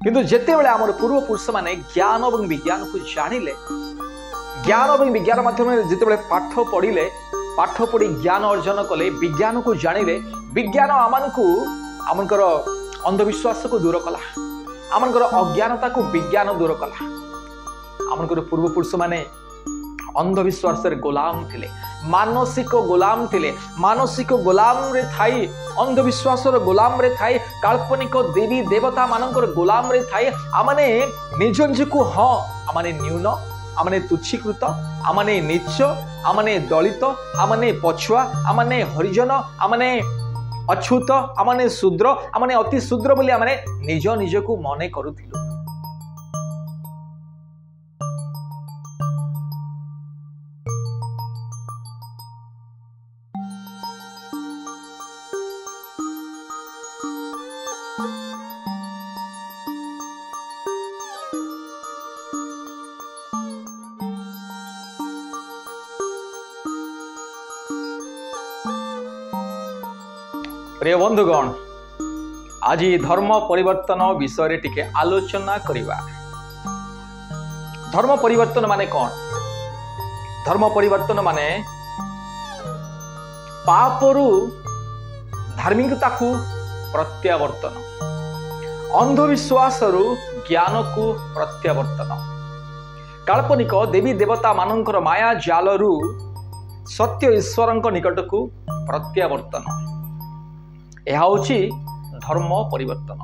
किंतु जेतेबेले आमर पूर्वपुरुष माने ज्ञान और विज्ञान को जानिले, ज्ञान और विज्ञान माध्यम जितेबेले पाठ पढ़िले, पाठ पढ़ी ज्ञान अर्जन कले, विज्ञान को जानिले, विज्ञान आमनकर अंधविश्वास को दूर कला, आमनकर अज्ञानता को विज्ञान दूर कला। आमनकर पूर्वपुरुष माने अंधविश्वास गोलाम थिले, मानसिक गोलाम थिले, मानसिक गोलाम रे थाई, अंधविश्वास गोलाम रे थाई, काल्पनिक देवी देवता मानकर गोलाम रे थाई। आमने निज निजको हाँ आमने न्यून, आमने तुच्छीकृत, आमने नीच, आमने दलित, आमने पछुआ, आमने हरिजन, आमने अछूत, आमने शूद्र, आमने अति शूद्र बोली आमने निज निजको मने करूथिलु। प्रिय बंधुगण, आज धर्म परिवर्तन विषय टिके आलोचना करिबा। धर्म परिवर्तन माने कौन? धर्म परिवर्तन माने पापरु धार्मिकता को प्रत्यावर्तन, अंधविश्वास ज्ञान को प्रत्यावर्तन, काल्पनिक देवी देवता मानकर माया जालरू सत्य ईश्वर निकट को प्रत्यावर्तन। यह होची धर्म परिवर्तन।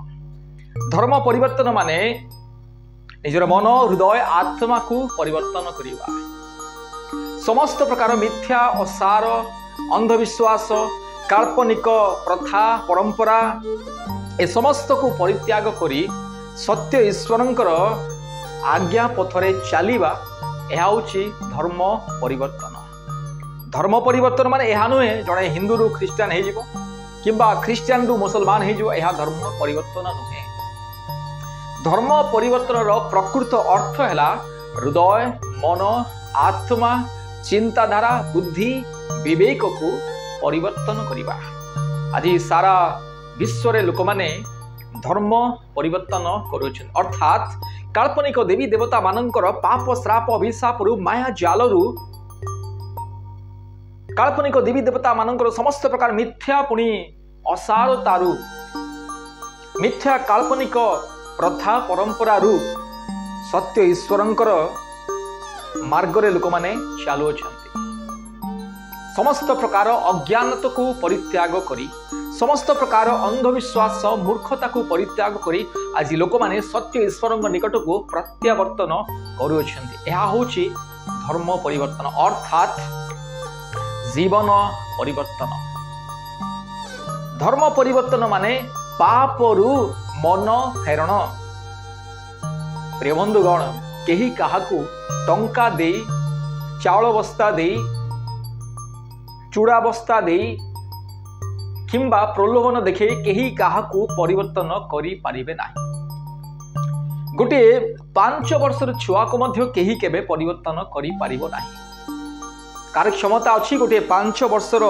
धर्म परिवर्तन माने निजर मन, हृदय, आत्मा को परिवर्तन करिबा। समस्त प्रकार मिथ्या, असार, अंधविश्वास, काल्पनिक प्रथा, परंपरा ए समस्त को परित्याग करी सत्य ईश्वरंकर आज्ञा पथरे चलिबा, यह होची धर्म परिवर्तन। धर्म परिवर्तन माने यह नुहे जड़े हिंदू रु ख्रीस्टान हो जिवो किंबा ख्रीस्टान रु मुसलमान हो जिवो, यह धर्म परिवर्तन नुहे। धर्म परिवर्तन रो प्रकृत अर्थ हैला हृदय, मन, आत्मा, चिंताधारा, बुद्धि, विवेक को परिवर्तन करिबा। आज सारा विश्व रे लोक माने धर्म परिवर्तन करूछन, अर्थात काल्पनिक देवी देवता मानकर पाप, श्राप, अभिशाप रु माया जालरू, काल्पनिक देवी देवता मानकर समस्त प्रकार मिथ्या पुणी असारतारू, मिथ्या काल्पनिक प्रथा परंपरा रु सत्य ईश्वरंकर मार्गरे लोक माने चालुअछंती। समस्त प्रकार अज्ञानता को परित्याग करी, समस्त प्रकार अंधविश्वास, मूर्खता को परित्याग करी आज लोक माने सत्य ईश्वरंक निकट को प्रत्यावर्तन करूछंती। यह होची धर्म परिवर्तन, अर्थात जीवन परिवर्तन। धर्म परिवर्तन माने पापरु मन फेरण। प्रिय बंधुगण, केही काहाकू टंका दे, चाउल बस्ता दे, चूड़ा बस्ता दे किंबा प्रलोभन देखे केही काहाकू परिवर्तन करि पारिबे नाही। गोटे 5 वर्षर छुआ को मध्य केही केबे परिवर्तन करि पारिबो नाही। कार क्षमता अच्छी गोटे 5 वर्षर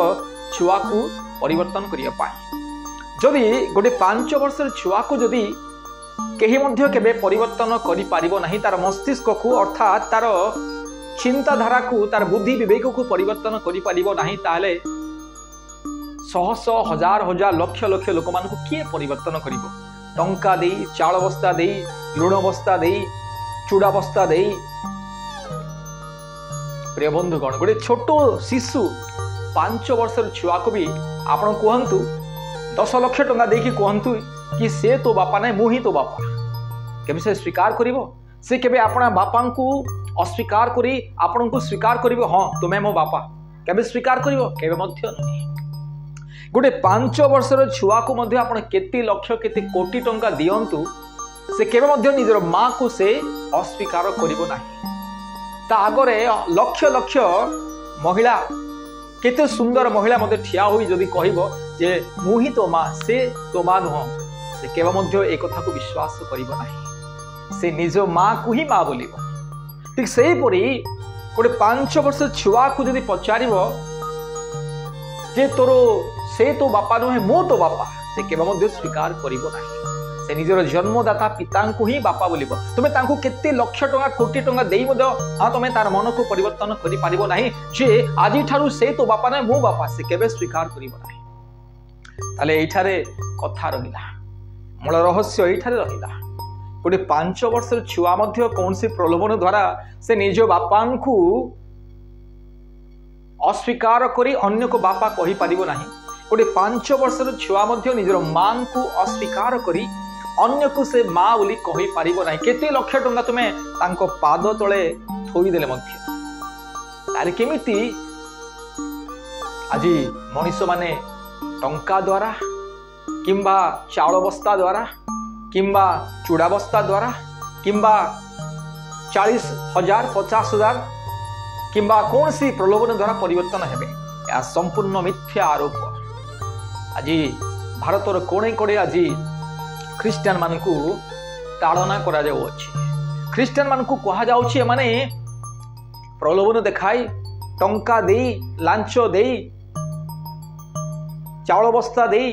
छुआ को परिवर्तन करिया पाए। जदि गोटे 5 वर्षर छुआ को जदि केही मध्य केबे परिवर्तन करि पारिबो नाही, तार मस्तिष्क को अर्थात तार चिंताधारा को, तार बुद्धि विवेक को परिवर्तन करि पारिबो नाही, ताले शह शह हजार हजार लक्ष लक्ष लोक मान को किए परिवर्तन करिबो? टंका दे, चाउल बस्ता दे, लुण बस्ता दे, चूड़ा बस्ता दे। प्रिय बंधुगण, गोटे छोट शिशु 5 वर्षर छुआ को भी आपण कहतु 10 लाख टंका देकी कहतु कि से तो बापा ना, मु ही तो बापा, केबे से स्वीकार करिवो? से केबे आपना बापा को अस्वीकार करी आपण को स्वीकार करिवो? हाँ तुमे मो बापा, केबे स्वीकार करिवो? केबे मध्य नहीं। गोटे 5 वर्षर छुआ को मध्य आपण केते लक्ष केते कोटी टंका दियंतु, से केबे मध्य निजर मां को से अस्वीकार करिवो नाही। ता आगरे लक्ष लक्ष महिला, केते सुंदर महिला मते ठिया होई जदि कहबो जे मु ही तो मां, से तो मां नुह, से केबे मध्य एक कथा को विश्वास करिवो नाही। से निज मां को ही मां बोलिबो। ठीक सेही परी गोटे 5 वर्ष छुआ को जदि पचारिबो जे तोरो से तो बापा नुहे, मु तो बापा, से केबे मध्य स्वीकार करिवो नाही। से निजर जन्मदाता पिता को ही बापा बोलिबो तुमे तांको केते लक्ष टंका कोटी टंका देई मदो हां तुमे तार मन को परिवर्तन करि पारिबो नाही जे आजि ठारू से तो बापा नै मो बापा से केबे स्वीकार करिबो नाही ताले एठारे कथा रहिला मूल रहस्य एठारे रहिला गोटे 5 वर्षर छुआ मध्य कौन से प्रलोभन द्वारा से निज बापा को अस्वीकार करी अन्य को बापा कहि पारिबो नाही गोटे 5 वर्षर छुआ मध्य निजर मां को अस्वीकार करी अन्य को से माँ बोली कहि पारिबो नाही केते लक्ष टंका तुमे तांको पाद तळे थोई देले मध्य ताले केमिति आजी मनुष्य माने टंका द्वारा किंबा चाउल बस्ता द्वारा किंबा चूड़ा बस्ता द्वारा किंबा 40,000 50,000 किंबा कौन सी प्रलोभन द्वारा परिवर्तन हेबे या संपूर्ण मिथ्या आरोप आज भारतर कोणे कोणे आज ख्रीस्टियान मान को ताड़ना करा जाउ अछि ख्रीस्टियान मान को कहा जाउछि माने प्रलोभन देखाई टंका देई लांच देई चाउल बस्ता देई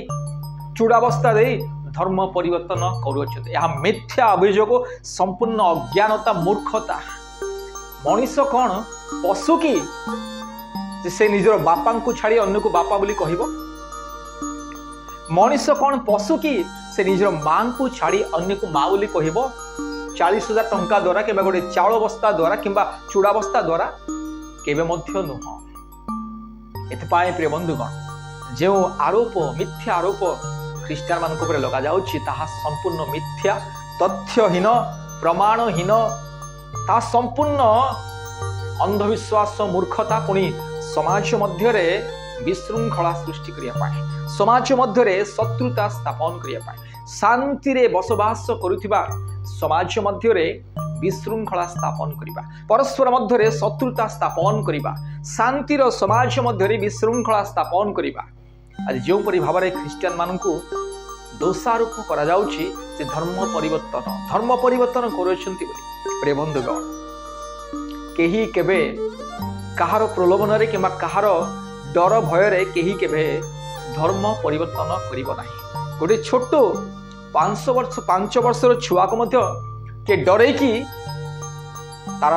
चूड़ा बस्ता देई धर्म परिवर्तन करुछथि यह मिथ्या अभियोग संपूर्ण अज्ञानता मूर्खता मनीष कौन पशु की से निजर बापा को छाड़ी अन्य को बापा बोली कहबो मनीष कौन पशु की से निजर मां को छाड़ी अन्य को माँ बोली कहबो 40,000 टंका द्वारा कि गोटे चाउल बस्ता द्वारा किंबा चूड़ा बस्ता द्वारा केबे मध्य नुह एथपाई प्रिय बंधुगण जो आरोप मिथ्या आरोप ख्रीस्टियान मान को लगा जाउछि ताहा संपूर्ण मिथ्या तथ्यहीन प्रमाणहीन ता संपूर्ण अंधविश्वास मूर्खता पुणी समाज मध्य विशृंखला सृष्टि करिया पाए समाज मध्य शत्रुता स्थापन करिया पाए शांति रे बसवास करुथिबा समाज मध्य विशृंखला स्थापन करिबा परस्पर मध्य शत्रुता स्थापन करिबा शांतिर समाज मध्य विशृंखला स्थापन करिबा आज जो परि भाव में ख्रीस्टियान मान को दोषारोप करा जाउछि जे धर्म परिवर्तन करुछंती बोली प्रिय बंधुगण केही केबे कहार प्रलोभन रे किंबा कहार डर भय रे केही केबे धर्म परिवर्तन करिबो नाही गोटे छोट 5 वर्षर छुआ को मध्य के डरे कि तार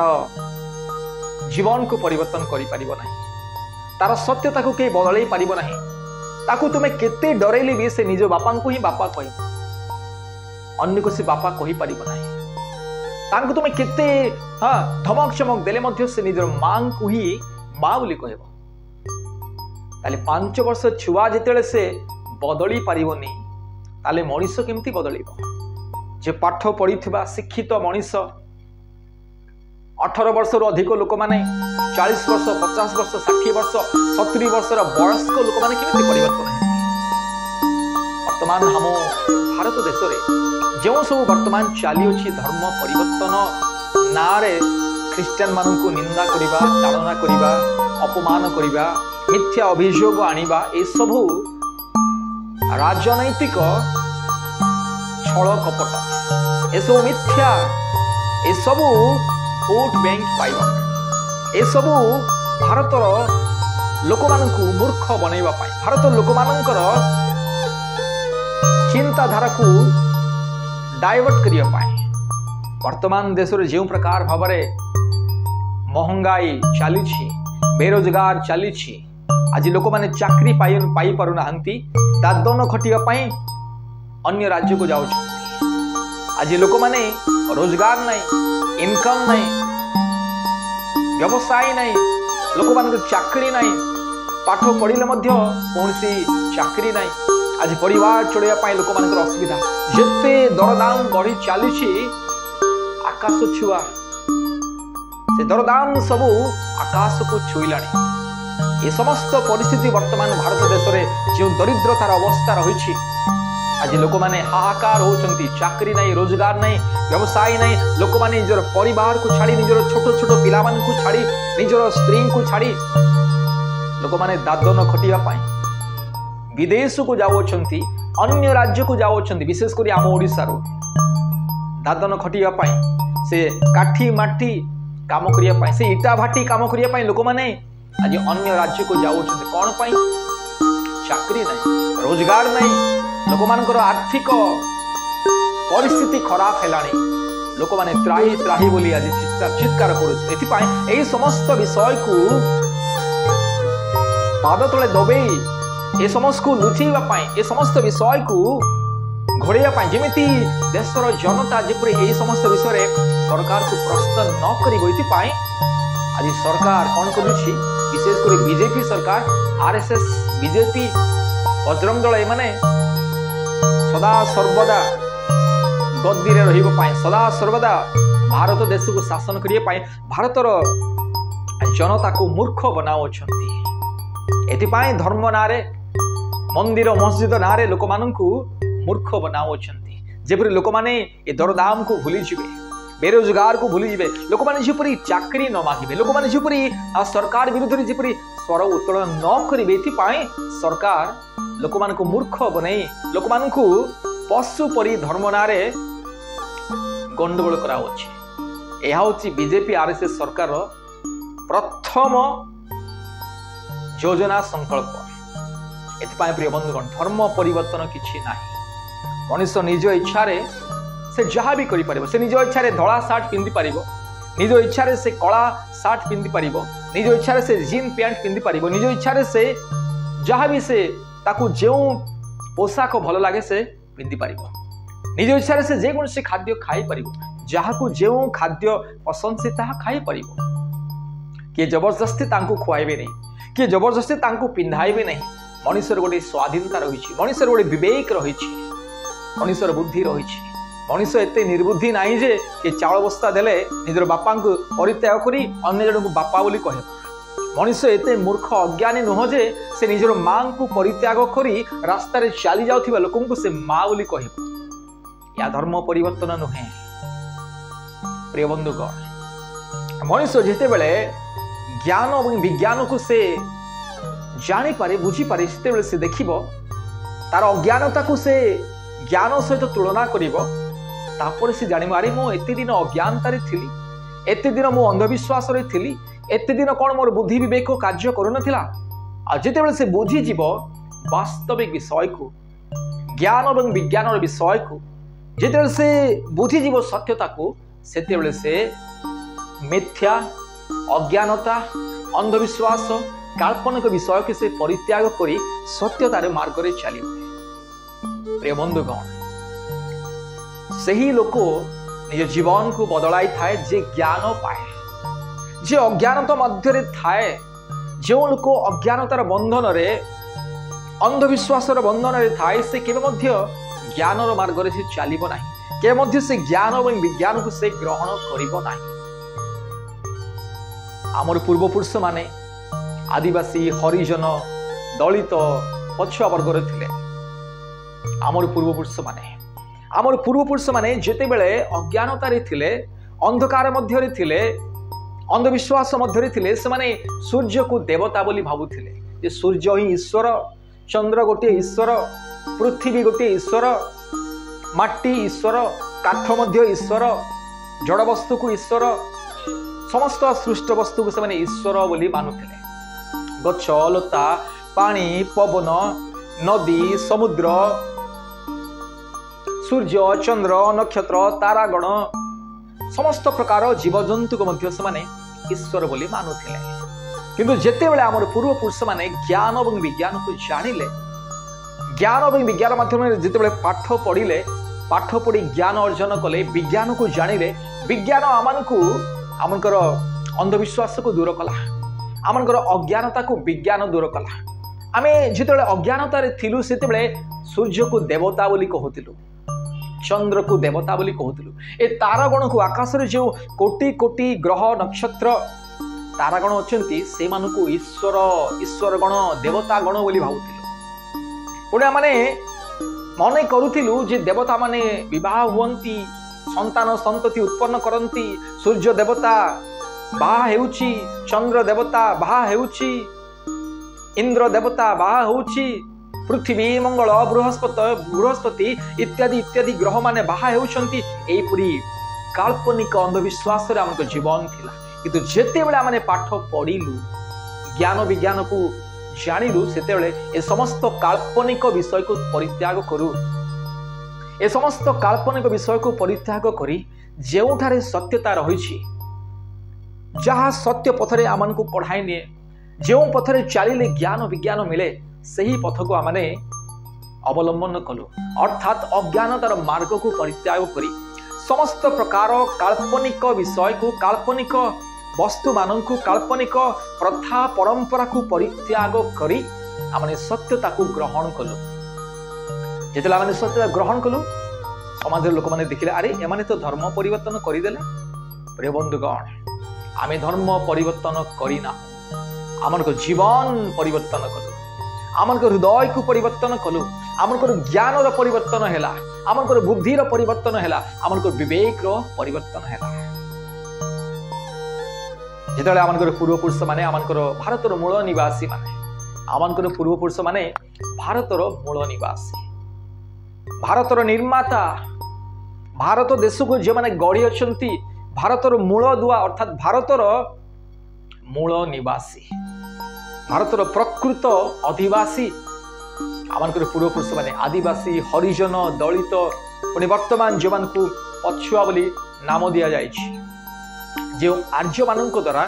जीवन को परिवर्तन करि पारिबो नाही तार सत्यता को के बदलै पारिबो नाही ताकू तुमे केते डरेली भी से निज बापा को ही बापा कह अन्य को से बापा कहि पारिबो नाही तांको तुमे केते धमक चमक देले मध्य से निज मां को ही माँ बोली कहबो ताले 5 वर्ष छुआ जेतेले से बदली पारिबोनी ताले मनीष केमती बदलिबो जे पाठ पढ़िथिबा शिक्षित मनीष 18 वर्ष अधिक लोक माने 40 वर्ष 50 वर्ष 60 वर्ष 70 वर्ष वयस्क लोक माने केमिति परिवर्तन है वर्तमान हम भारत देश रे जो सब वर्तमान चली अछि धर्म परिवर्तन नारे ख्रीस्टियान मान को निंदा करिबा ताड़ना करिबा अपमान करिबा मिथ्या अभियोग आनिबा ए सब राजनैतिक छल कपट ए सब मिथ्या ए सब वोट बैंक पाइबा ए सब भारतर लोक मानकु मूर्ख बनैबा पाई भारत लोक मानकर चिंताधारा को डाइवर्ट करिया पाई वर्तमान देश रे जो प्रकार भाव महंगाई चली बेरोजगार चली आज लोक माने चाकरी पाई पारु नाहंती दादन खटिया पाई अन्य राज्य को जाउ आज लोक माने रोजगार नहीं इनकम नहीं व्यवसाय नहीं लोक मान चाकरी नहीं पाठ पढ़िले मध्य कौनसी चाकरी नहीं आज परिवार चढ़ाई लोक मान असुविधा जिते दरदाम बढ़ी चली आकाश छुआ से दरदाम सबू आकाश को छुईला ये समस्त परिस्थिति वर्तमान भारत देश में जो दरिद्रतार अवस्था रही आज लोक मैंने हाहाकार होती चाकरी नहीं रोजगार नहीं व्यवसाय नहीं लोक मैंने निजर परिवार को छाड़ी निजर छोट छोट पिला को छाड़ी निजर स्त्री को छाड़ी लोक मैंने दादन खटिया विदेश को जाऊँच अन्य राज्य को जाऊँच विशेषकर आम ओडिशा दादन खटिया से काठी माटी काम करने से इटा भाटी काम करने लोक मैंने आज अन्य राज्य को जाऊँच कौन पाई चाकरी नहीं रोजगार नहीं लोक मानकर आर्थिक परिस्थिति खराब हेलानी लोक माने त्राही त्राही बोली आज चित्कार कर समस्त विषय को पाद तले दबे ए समस्त को लुचेवा ए समस्त विषय को घोड़ाई जमी देशर जनता जपरी यही समस्त विषय सरकार को प्रश्न न कर आज सरकार कौन करुच्ची विशेषकर बीजेपी सरकार आरएसएस बीजेपी बजरंग दल एमाने सदा सर्वदा गद्दी रे रहिबा सदा सर्वदा भारत देश को शासन करने भारतर जनता को मूर्ख बनाऊछंती एथिपाई धर्म नारे मंदिर मस्जिद नारे लोक माननकु मूर्ख बनाऊछंती जेपरि लोक माने ए दरदाम को भूली जिवे बेरोजगार को भूली जिवे लोक माने जेपरि चाकरी न मागिबे लोक माने जेपरि सरकार विरुद्ध रे जेपरि स्वर उत्तोलन न करिवे एथिपाई सरकार लोक मानकु मूर्ख बनाई लोक मानकु पशु परि धर्म नारे गंडगोल कराउछि एहा होछि बीजेपी आरएसएस सरकार प्रथम योजना संकल्प एथिपाई प्रिय बंधुगण धर्म परिवर्तन किछि नाही मनुष्य निज इच्छा रे से जहाँ भी करि परिबो से निज इच्छा रे धला शर्ट पिंधि परिबो निज इच्छा रे से कला शर्ट पिंधि परिबो निज इच्छा रे से जीन पैंट पिंधि परिबो निज इच्छा रे से जहाँ भी से ताकू जेउ पोशाक भल लागे से पिंधि परिबो निज इच्छा रे से जे कोन से खाद्य खाई परिबो जहाँ को जेउ खाद्य पसंद से ताहा खाई परिबो किए जबरदस्ती तांकू खुआइबे नहीं किए जबरदस्ती तांकू पिंधाइबे नहीं मनुष्यर गोटे स्वाधीनता रही मनुष्यर गोटे विवेक रही मनुष्यर बुद्धि रही मनुष्य एते निर्बुद्धि नहीं जे कि चाउल बस्ता देले निजर बापा को परित्याग करी अन्य जन को बापा बोली कहे मनुष्य एते मूर्ख अज्ञानी नुह जे से निजर मां को परित्याग करी रास्ता रे चली जाउथिबा लोकन को से मां बोली कहे या धर्म परिवर्तन नुहे प्रिय बंधुगण मनुष्य जेते बेले ज्ञान और विज्ञान को से जानी पारे बुझी पारे सेते से देखिबो तार अज्ञानता को से ज्ञान सहित तुलना करिबो तापर से जानिबो अरे मो एते दिन अज्ञानता रे थिली एते दिन मो अंधविश्वास रे थिली एते दिन कोन मोर बुद्धि विवेक कार्य करू नथिला आ जेते बेले से बुझी जीवो वास्तविक विषय को ज्ञान और विज्ञान विषय को जेते बेले से बुझी जीवो सत्यता को सेते बेले से मिथ्या अज्ञानता अंधविश्वास काल्पनिक विषय के से परित्याग करी सत्यतार मार्ग रे चलिबो प्रिय बंधुगण सही लोक निज जीवन को बदलाई थाए जे ज्ञान पाए जे अज्ञानता मध्य रे थाए जो लोक अज्ञानतार बंधन रे अंधविश्वासर बंधन रे थाए से केबे मध्य ज्ञानर मार्ग रे से चलिबो नाही केबे मध्य से ज्ञान और विज्ञान को से ग्रहण करिबो नाही आमर पूर्वपुरुष माने आदिवासी हरिजन दलित पछुआ वर्गर थिले आमर पूर्वपुरुष माने जेते बेले अज्ञानता रे थिले अंधकार मध्य रे थिले अंधविश्वास मध्य रे थिले से माने सूर्य को देवता बोली भाबुथिले जे सूर्य ही ईश्वर चंद्र गोटे ईश्वर पृथ्वी गोटे ईश्वर माटी ईश्वर काठ मध्य ईश्वर जड़ वस्तु को ईश्वर समस्त सृष्ट वस्तु को से ईश्वर बोली मानुथिले गछ लता पानी पवन नदी समुद्र सूर्य चंद्र नक्षत्र तारागण समस्त प्रकार जीवजंतु को मध्य से ईश्वर बोली मानुथिले किंतु जेते बेले आमर पूर्वपुरुष माने ज्ञान और विज्ञान को जानिले ज्ञान और विज्ञान माध्यम जेते बेले पाठ पढ़िले पाठ पढ़ी ज्ञान अर्जन कले विज्ञान को जानिले विज्ञान आमनकर अंधविश्वास को दूर कला आमनकर अज्ञानता को विज्ञान दूर कला आमे जेतेबेले अज्ञानता रे थिलु सेतेबेले सूर्य को देवता बोली कहतिलु चंद्र को देवता बोली कहतिलु ए तारागण को आकाश रे जो कोटि कोटि ग्रह नक्षत्र तारागण अछंती से मानको ईश्वर गण देवता गण बोली भाबुतिलु पुणे माने मने करूथिलु जे देवता माने विवाह हुवंती संतान संतति उत्पन्न करंती सूर्य देवता बाहा हेउची चंद्र देवता बाहा हेउची इंद्र देवता बाहा होउची पृथ्वी मंगल बृहस्पति इत्यादि इत्यादि ग्रह माने बाहा हेउचंती एपुरी काल्पनिक अंधविश्वास रे हमको जीवन थिला किंतु जेते बेला माने पाठ पढिलु ज्ञान विज्ञान को जानिलु सेते बेले ए समस्त काल्पनिक विषय को परित्याग करू ए समस्त काल्पनिक विषय को परित्याग करी जेउठारे सत्यता रही जहाँ सत्य पथरे आमन को कढ़ाई निए जो पथरे चलिले ज्ञान विज्ञान मिले सही पथ को आमने अवलंबन कलु अर्थात अज्ञानतार मार्ग को परित्याग करी समस्त प्रकार काल्पनिक विषय को काल्पनिक वस्तु मान काल्पनिक प्रथा परंपरा को परित्याग करी आमने सत्यता को ग्रहण कलु जिते आमने सत्यता ग्रहण कलु समाज लोक मैंने देखिले अरे एमाने तो धर्म परिवर्तन करदेले प्रिय बंधुगण आमे धर्म परिवर्तन करिना आमन को जीवन परिवर्तन कलु आमन को हृदय को परिवर्तन कलु आमन को ज्ञान रो परिवर्तन हैला आमन को बुद्धि रो परिवर्तन हैला आमन को विवेक रो परिवर्तन हैला जेतले आमन को पूर्व पुरुष माने आमन को भारत रो मूल निवासी माने आमन को पूर्व पुरुष माने भारत रो मूल निवासी भारत रो निर्माता भारत देश को जो माने गढ़ी अछंती भारत रो मूल दुआ अर्थात भारत रो मूल निवासी भारत रो प्रकृत अधिवासी आमन पूर्व पुरुष माने आदिवासी हरिजन दलित पुणी वर्तमान जो मान को पछुआ बोली नाम दिया जाइछि जो आर्य मान द्वारा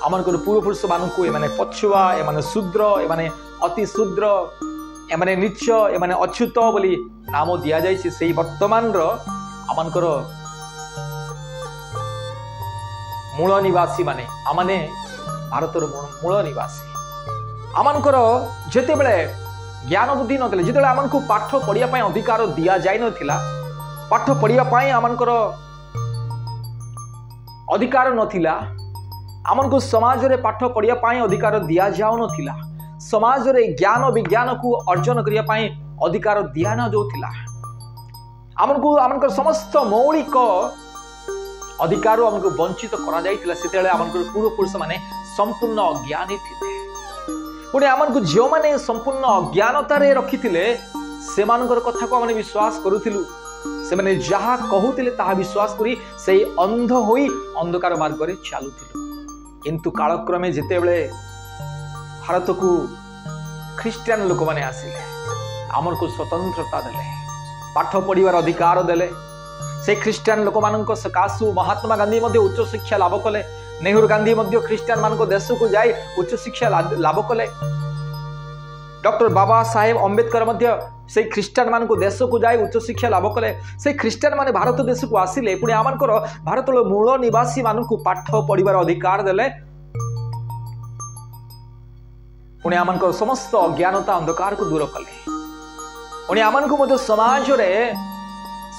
आमन पूर्व पुरुष मान को एमाने पछुआ एमाने शूद्र एमाने अति शूद्र एमाने नीच एमाने अच्युत बोली नाम दिया जाइछि सेही वर्तमान रो आमन मूल निवासी माने आमने भारत मूल निवासी आमनकर जेते बेले ज्ञान बुद्धि नथिले जेते आमन को पाठ पढ़िया पय अधिकार दिया जाय नथिला पाठ पढ़िया पय आमनकर अधिकार नथिला आमन को समाज रे पाठ पढ़िया पय अधिकार दिया जाउ नथिला समाज रे ज्ञान विज्ञान को अर्जन करिया पय अधिकार दिया न जोथिला आमन को आमनकर समस्त मौलिक अधिकार आमको वंचित करा जाइतिला सेतेले आमनकर पूर्व पुरुष माने संपूर्ण अज्ञानी थिले पुणे आमन को जो माने संपूर्ण अज्ञानता रे रखिथिले सेमानकर कथा को आमने विश्वास करूथिलु से माने जहा कहूथिले ताहा विश्वास करी सेही अंध होई अंधकार मार्ग रे चालुथिलु किंतु कालक्रमे जेते बेले भारत को ख्रिस्टियन लोक माने आसिले आमन को स्वतंत्रता देले पाठ पढ़िबार अधिकार देले से ख्रिस्टियन लोक मानक सकाशु महात्मा गांधी मध्य उच्च शिक्षा लाभ कले नेहरू गांधी मध्य ख्रिस्टियन मानक देश को जाई उच्च शिक्षा लाभ कले डॉक्टर बाबा साहेब अंबेडकर मध्य से ख्रिस्टियन मानक देश को जाई उच्च शिक्षा लाभ कले से ख्रिस्टियन माने भारत देश को आसिले पुणी आमनकर भारत मूल निवासी मानक पाठ पढ़िबार अधिकार देले पुणी आमनकर समस्त अज्ञानता अंधकार को दूर कले पुणी आमनक मध्य समाज रे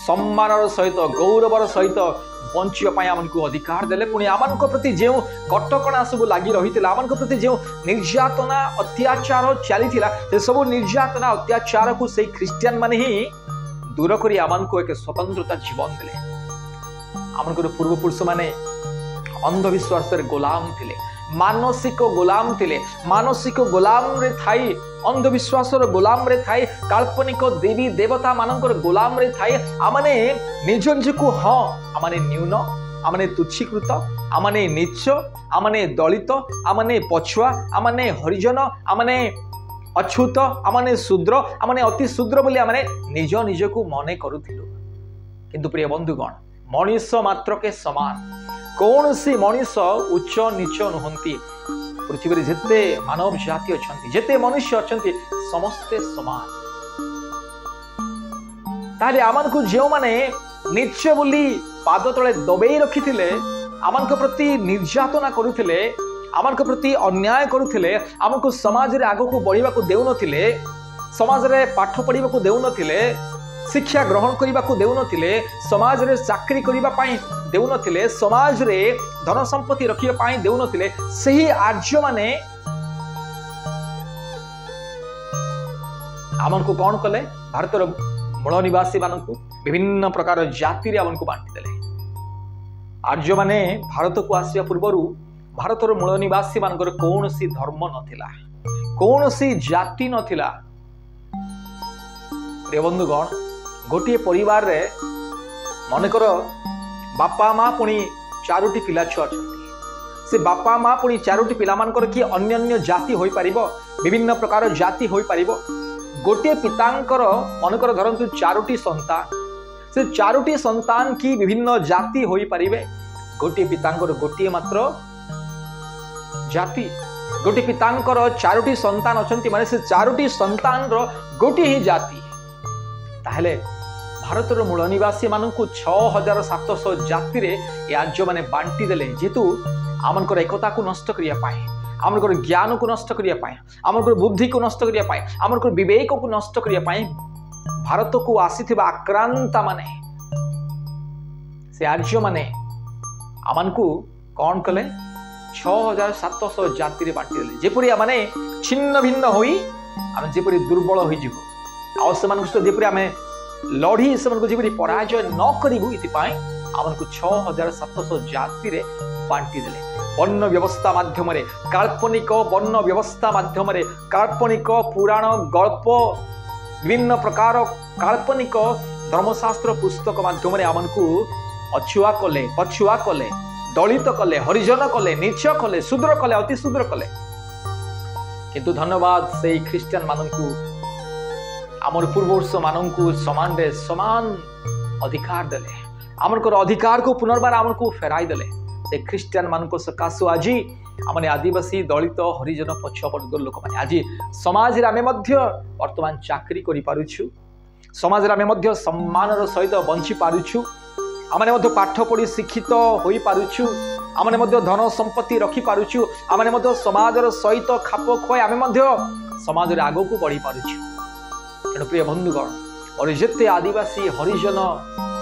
सम्मानर सहित गौरवर सहित बंचिया आमको अधिकार देले पुणी आमन प्रति जो कटकणा सब लगी रही आमन प्रति जो निर्यातना अत्याचार चली से सब निर्यातना अत्याचार को से ख्रिस्टियन माने ही दूर करी आमन को एक स्वतंत्रता जीवन देले आमन पूर्व पुरुष माने अंधविश्वास गोलाम थिले मानसिक गोलाम थिले मानसिक गोलाम रे थाई अंधविश्वास गोलाम रे थाई काल्पनिक देवी देवता मानकर गोलाम रे थाई आमने निज निज को हाँ आमने न्यून आमने तुच्छीकृत आमने नीच आमने दलित आमने पछुआ आमने हरिजन आमने अछूत आमने शूद्र आमने अति शूद्र बोली आमने निज निज को मने करूथिलु किंतु प्रिय बंधुगण मनीष मात्र के समान कौन सी मनीष उच्च नीच नुहंती पृथ्वी जिते मानव जाति अच्छा जिते मनुष्य अच्छा समस्ते समान ताले आमन को जो माने नीच बोली पाद तले दबे रखी आमन को प्रति निर्यातना करुथिले आमन को प्रति अन्याय करुथिले आमन को समाज रे आगो को बढ़िबा को देउ नथिले समाज रे पाठ पढ़िबा को देउ नथिले शिक्षा ग्रहण करने को देउ नथिले समाज रे चाकरी करबा पई देउ नथिले समाज रे धन संपत्ति रखिया पई देउ नथिले सही आर्य माने आमन को कौन कले भारत रो मूल निवासी मान को विभिन्न प्रकार जाति रे आमन को बांटी देले आर्य माने भारत को आसिया पूर्वरु भारत रो मूल निवासी मानकर कौन सी धर्म नथिला कौन सी जाति नथिला प्रिय बंधुगण गोटे परिवार रे मनकर बापा माँ पुणी चारोटी पिला छुआ से बापा माँ पुणी चारोटी पिला मानकर कि अन्य जाति होई परिबो विभिन्न प्रकार जाति होई परिबो गोटे पितांकर मनकर धरतु 4टी संतान से 4टी संतान की विभिन्न जाति होई परिबे गोटे पितांकर गोटे मात्र जाति गोटे पितांकर 4टी संतान अछंती माने से 4टी संतान रो गोटे ही जाति ताहले भारतर मूल निवासी मानकु 6700 जाति रे आर्य माने बांटी देले जेतु आमनकर एकता को नष्ट करिया पाए आमनकर ज्ञान को नष्ट करिया पाए आमनकर बुद्धि को नष्ट करिया पाए आमनकर विवेक को नष्ट करिया पाए भारत को आसीथिबा आक्रांता माने से आर्य माने आमनकु कौन कले 6700 जाति रे बांटी देले जेपरि माने छिन्न भिन्न होई आम जेपरि दुर्बल होई जिवो आ से मानकु जेपरि आमे लड़ी से मानकु जेपरि पराजय न करिबु इति पाए आमनकु 6700 जाति रे बांटी देले वर्ण व्यवस्था माध्यम रे काल्पनिक वर्ण व्यवस्था माध्यम रे काल्पनिक पुराण गल्प विभिन्न प्रकार काल्पनिक धर्मशास्त्र पुस्तक माध्यम रे आमनकु अछुआ कले पछुआ कले दलित कले हरिजन कले नीच कले शूद्र कले अति शूद्र कले किंतु धन्यवाद से ख्रिस्टियन माननकु आमर पूर्ववर्ष माननकु समान रे समान अधिकार देले आमनकर अधिकार को पुनर्बार आमनकु फेराई देले से ख्रिस्टियन माननको सकासु आज आमने आदिवासी दलित हरिजन पछवर्ग लोक माने आज समाज रे आमे मध्य वर्तमान चाकरी करि पारुछु समाज रे आमे मध्य सम्मानर सहित बंची पारुछु आमने मध्य पाठ पढ़ी शिक्षित होई पारुछु आमने मध्य धन संपत्ति रखी पारुछु आमने मध्य समाजर सहित खाप खोई आमे मध्य समाज रे आगो को बढ़ी पारुछु तेणु प्रिय बंधुगण और जेते आदिवासी हरिजन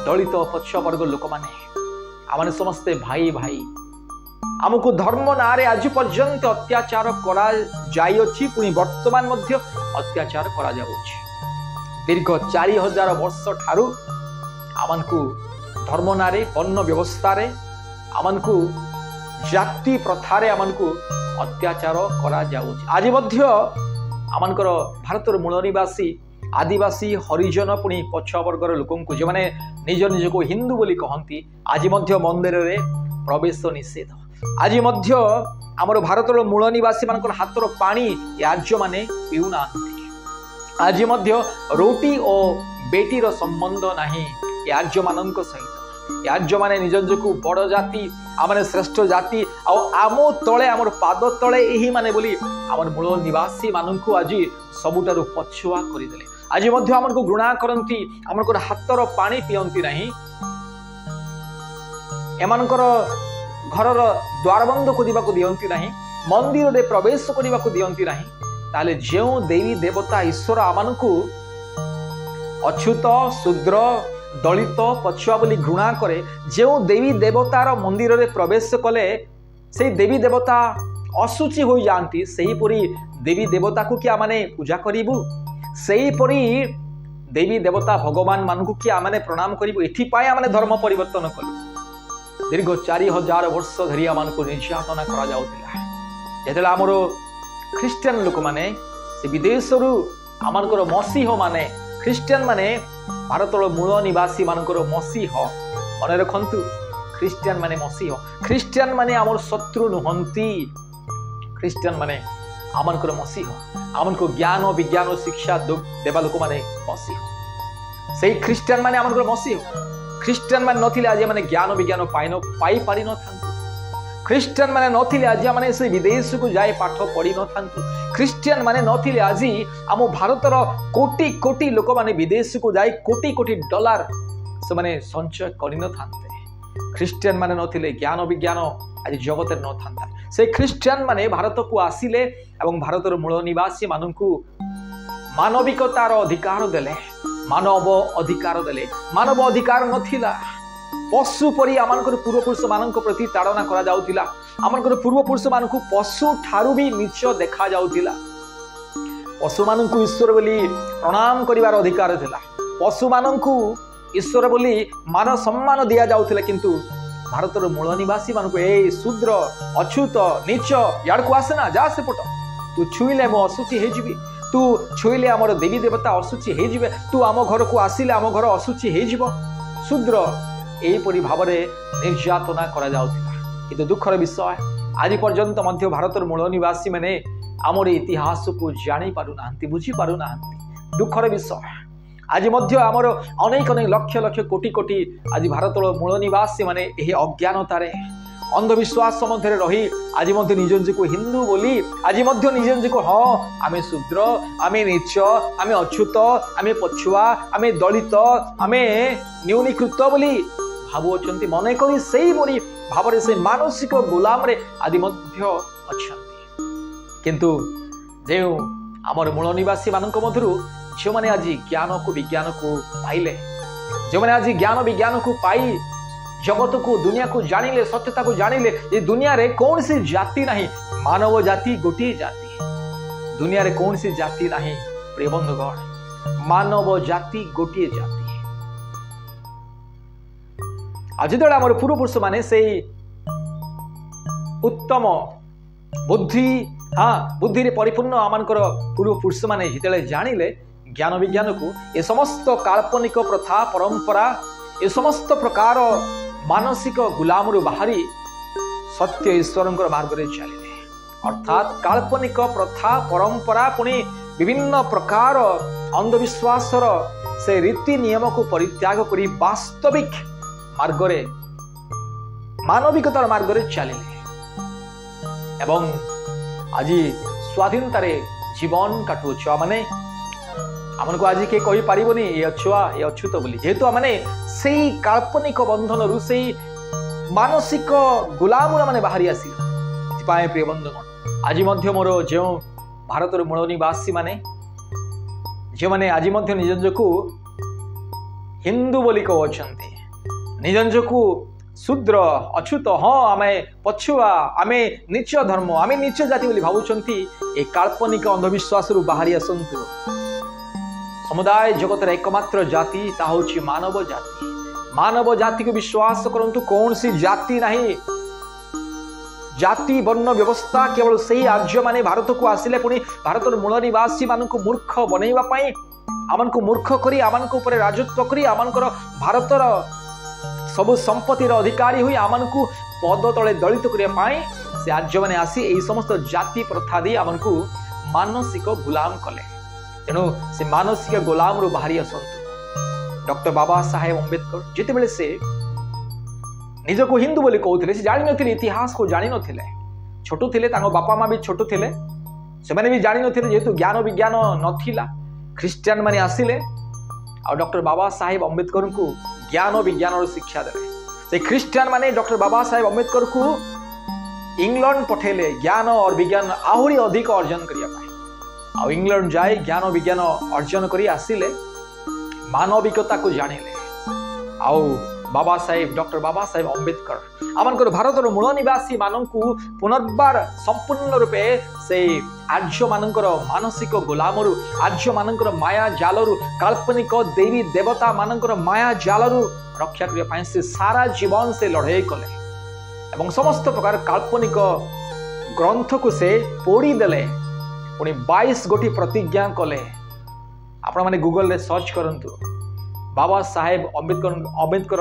दलित पछवर्ग लोक माने आमने समस्ते भाई भाई आमको धर्म नारे आज पर्यंत अत्याचार करा जाई अछि पुनी वर्तमान मध्य अत्याचार करा जाउछि दीर्घ 4000 वर्ष ठारू आमनकु धर्म नारे वर्ण व्यवस्था रे आमनकु जाति प्रथा रे आमनकु अत्याचार करा जाउछि आज मध्य आमनकर भारतर मूल निवासी आदिवासी हरिजन पुनी पछवर्गर लोकंकु जे माने निज निज को हिंदू बोली कहंती आज मध्य मंदिर रे प्रवेश निषेध आज मध्य आमर भारतर मूल निवासी मानकर हातर पानी आर्य माने पिउना आज मध्य रोटी और बेटीर संबंध नाही आर्य मानक सहित आर्य माने निज निजको बड़ जाति आमने श्रेष्ठ जाति आम तले आमर पाद तले एही माने बोली आमर मूल निवासी मानकु आज सबुटारु पछुआ करिदेले आज मध्य आमको घृणा करंती आमकर हातर पानी पियंती नाही एमानकर घरर द्वारबंध को दिबाको दियंती नाही मंदिर रे प्रवेश करिबाको दियंती नाही ताले जेउ देवी देवता ईश्वर आमानकु अछूत शूद्र दलित पछुआ बोली घृणा करे जेउ देवी देवतार मंदिर रे प्रवेश कले से देवी देवता असुचि हो जाती सही परी देवी देवता को क्या माने पूजा करिबु सही परी देवी देवता भगवान मानकु क्या माने प्रणाम करिबु एथि पाए माने धर्म परिवर्तन कलु दीर्घ 4000 वर्ष धरी आमको निर्यातना करा जाउतिला जेतेला हमर ख्रिस्टियन लोक माने से विदेश रु आमनकर मसीह माने ख्रिस्टियन माने भारतर मूल निवासी मानकर मसीह मन रखंतु ख्रिस्टियन माने मसीह ख्रिस्टियन माने आमर शत्रु नुहंती ख्रिस्टियन माने आमनकर मसीह आमनको ज्ञान और विज्ञान और शिक्षा देवा लोक माने मसीह से ख्रिस्टियन माने आमनकर मसीह ख्रिस्टियन माने नथिले आज माने ज्ञान विज्ञान पाई पारि न थांतु ख्रिस्टियन माने नथिले आज माने से विदेश को जाए पाठ पढ़ी न थांतु ख्रिस्टियन माने नथिले आज आम भारतर कोटी कोटी लोक माने विदेश को जाए कोटी कोटी डॉलर से माने संचय करि न थांते ख्रिस्टियन माने नथिले ज्ञान विज्ञान आज जगत न थांता से ख्रिस्टियन माने भारत को आसिले एवं भारतर मूल निवासी मानकु मानविकतार अधिकार देले मानव अधिकार देले मानव अधिकार नथिला पशु परी आमनकर पूर्वपुरुष मानक प्रति ताड़ना करा जाउतिला आमनकर पूर्वपुरुष मानकु पशु ठारू भी नीच देखा जाउतिला पशु मानकु ईश्वर बोली प्रणाम करिवार अधिकार थिला पशु मानकु ईश्वर बोली मान सम्मान दिया जाउतिला किंतु भारतर मूल निवासी मानकु ए शूद्र अछूत नीच यार को आसेना जा से पट तू छुईले मो असुचि हे जिबी तू छुईले हमर देवी देवता असुचि हे जिबे तू आम घर को आसिले आम घर असुचि हे जिवो शूद्र एपरी भाव निर्यातना करा जाउतिला किंतु दुखर विषय आज पर्यंत मध्य भारतर मूल निवासी माने आमर इतिहास को जानी पारु नाहंती बुझी पारु नाहंती दुखर विषय आज आमर अनेक अनेक लक्ष लक्ष कोटी कोटी आज भारत मूल निवासी माने यही अज्ञानतार अंधविश्वास मध्य रही आज निज को हिंदू बोली आज निज को हाँ आमे शूद्र आमे नीच आमे अछूत आमे पछुआ आमे दलित आमे न्यूनीकृत बोली भावुंट मन करी से भाव से मानसिक गुलाम रे आदि किंतु जो आमर मूल निवासी मानक मधुर जो मैंने आज ज्ञान को विज्ञान को पाइले जो मैंने आज ज्ञान विज्ञान को पाई जगत को दुनिया को जानिले सत्यता को जानिले ये दुनिया रे कौन सी जाति नहीं मानव जाति गोटे जाति दुनिया रे कौन सी जाति नहीं प्रिय बंधुगण मानव जाति गोटे जाति आज जो आम पूर्वपुरुष माने से उत्तम बुद्धि हाँ बुद्धि रे परिपूर्ण आमनकर पूर्वपुरुष माने जिते जानिले ज्ञान विज्ञान को ये समस्त काल्पनिक प्रथा परंपरा ये समस्त प्रकार मानसिक गुलाम बाहरी सत्य ईश्वर मार्ग में चलिए अर्थात काल्पनिक प्रथा परंपरा पुणी विभिन्न प्रकार अंधविश्वास से रीति नियम को परित्याग करी वास्तविक मार्ग रे मानविकतार मार्ग में चलिए एवं आज स्वाधीनतार जीवन काटू छुआ माने आमन को आज किए कही पारिबनी ये अछुआ ये अछूत बोली जेहेतु आमने से काल्पनिक बंधन रु से मानसिक गुलाम माने बाहरी आसी प्रिय बंधुगण आज मोर जो भारत मूल निवासी माने जो माने आज निज को हिंदू बोली कहते निज को शूद्र अछूत हाँ आमे पछुआ आमे नीच धर्म आमे नीच जाति बोली भावुंट ए काल्पनिक अंधविश्वास रु बाहरी आसतु समुदाय जगतर एकमात्र जाति ताहूची मानव जाति को विश्वास करंतु कौन सी जाति नहीं जाति वर्ण व्यवस्था केवल सही आर्य माने भारत को आसिले पुणी भारत मूल निवासी मान को मूर्ख बनैबा पई आमन को मूर्ख करी आमन को ऊपर राजत्व करी आमनकर भारतर सब संपत्तिर अधिकारी हुई आमन को पद तले दलित करने पाई से आर्य माने आसी एई समस्त जाति प्रथा दी आमन को मानसिक गुलाम कले तेणु से मानसिक गुलाम रु बाहरी आसतु डॉक्टर बाबा साहेब अम्बेडकर जिते बेले से निज को हिंदू बोली कहते से जानी नथिले इतिहास को जानी नथिले छोटू थिले तांको बापा माँ भी छोटू थिले से माने भी जानी नथिले जेहेतु ज्ञान विज्ञान नथिला ख्रिस्टियन माने आसिले आ डॉक्टर बाबा साहेब अम्बेडकर को ज्ञान विज्ञान शिक्षा देले से ख्रिस्टियन माने डॉक्टर बाबा साहेब अम्बेडकर को इंग्लैंड पठेले ज्ञान और विज्ञान आहरी अधिक अर्जन करिया पाए आ इंग्लैंड जाए ज्ञान विज्ञान अर्जन करी आसिले मानविकता को जानिले आउ बाबा साहेब डॉक्टर बाबा साहेब अम्बेडकर आमनकर भारत मूल निवासी माननकु पुनर्बार संपूर्ण रूपे से आर्य माननकर मानसिक गुलामरु आर्य माननकर माया जालरु काल्पनिक देवी देवता माननकर माया जालरु रक्षा करिया पई से सारा जीवन से लड़ाई कले एवं समस्त प्रकार काल्पनिक ग्रंथ को से पोड़ी देले पुणी 22 गोटी प्रतिज्ञा कले आपण माने गूगल रे सर्च करंतु बाबा साहेब अम्बेडकर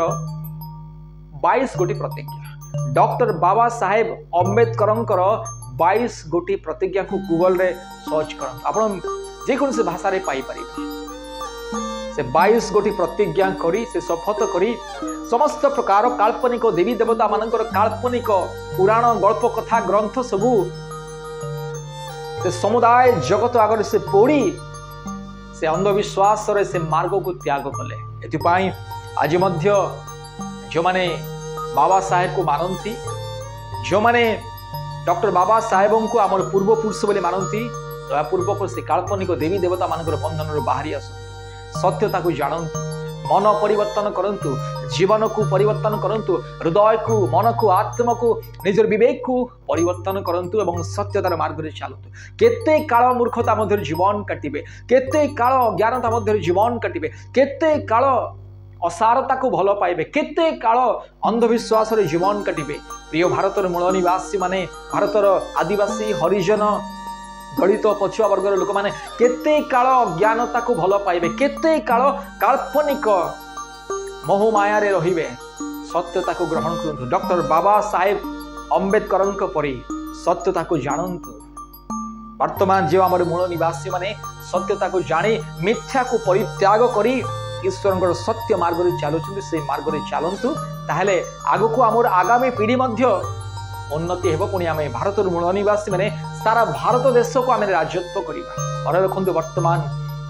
22 गोटी प्रतिज्ञा डॉक्टर बाबा साहेब अम्बेडकर 22 गोटी प्रतिज्ञा को गूगल रे सर्च करंतु आपण जे कोन से भाषा रे पाई परिबे से 22 गोटी प्रतिज्ञा करी से शपथ करी समस्त प्रकार काल्पनिक देवी देवता मानकर काल्पनिक पुराण गल्प कथा ग्रंथ सबू से समुदाय जगत आगर से पोड़ी से अंधविश्वास से मार्ग को त्याग कले एथिपाई आज जो माने बाबा साहेब को मानती जो माने डॉक्टर बाबा साहेब को आमर पूर्वपुरुष बोली मानती दयापूर्वक से काल्पनिक देवी देवता मानकर बंधन बाहरी आसतु सत्यता को जानतु मन परिवर्तन करंतु जीवन को परिवर्तन करंतु हृदय को मन को आत्मा को निजर विवेक को परिवर्तन करंतु एवं सत्यतार मार्ग रे चलतु केते काल मूर्खता मध्य जीवन काटिबे केते काल अज्ञानता मध्य जीवन काटिबे केते काल असारता को भल पाइबे केते काल अंधविश्वास रे जीवन काटिबे प्रिय भारतर मूल निवासी माने भारतर आदिवासी हरिजन दलित पछुआ वर्गर लोक माने केते काल अज्ञानता को भल पाइबे केते काल काल्पनिक मोहमाया रे रहिबे सत्यता को ग्रहण करंतु डॉक्टर बाबा साहेब अम्बेडकर परी सत्यता को जानतु वर्तमान जो आम मूल निवासी माने सत्यता को जानी मिथ्या को परित्याग करी ईश्वर सत्य मार्ग रे चलुछन्ति से मार्ग रे चलंतु ताहले आगु को हमर आगामी पीढ़ी मध्य उन्नति हेबो पुणी आमे भारतर मूल निवासी माने सारा भारत देश को आमे राजत्व करिबा मन रखंतु वर्तमान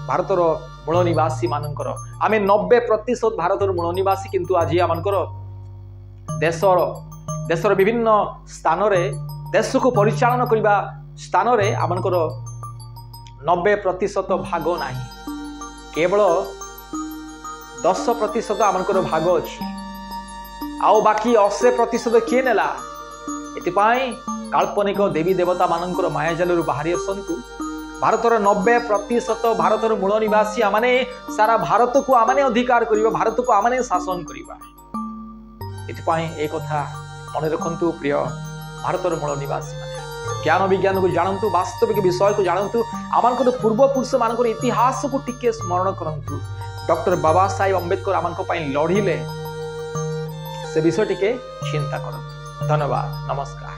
भारतर मूल निवासी मानकर आमे 90% भारतर मूल निवासी किंतु आज आमनकर देशर विभिन्न स्थान रे देश को परिचालन करने स्थान रे आमनकर 90% भाग नहीं केवल 10% आमनकर भाग अच्छी आउ बाकी 80% किए नेला एतिपाई काल्पनिक देवी देवता मानकर मायाजाल बाहरी आसतु भारतर 90% भारतर मूल निवासी आमने सारा भारत को आमने अधिकार करिबा भारत को आमने शासन करिबा एतिपाई एक कथा मन रखंतु प्रिय भारतर मूल निवासी माने ज्ञान विज्ञान को जानतु वास्तविक विषय को जानतु आमनकर पूर्व पुरुष मानकर इतिहास को टिके स्मरण करंतु डॉक्टर बाबा साहेब अम्बेडकर आमनक पई लढिले से विषय टिके चिंता करंतु धन्यवाद नमस्कार।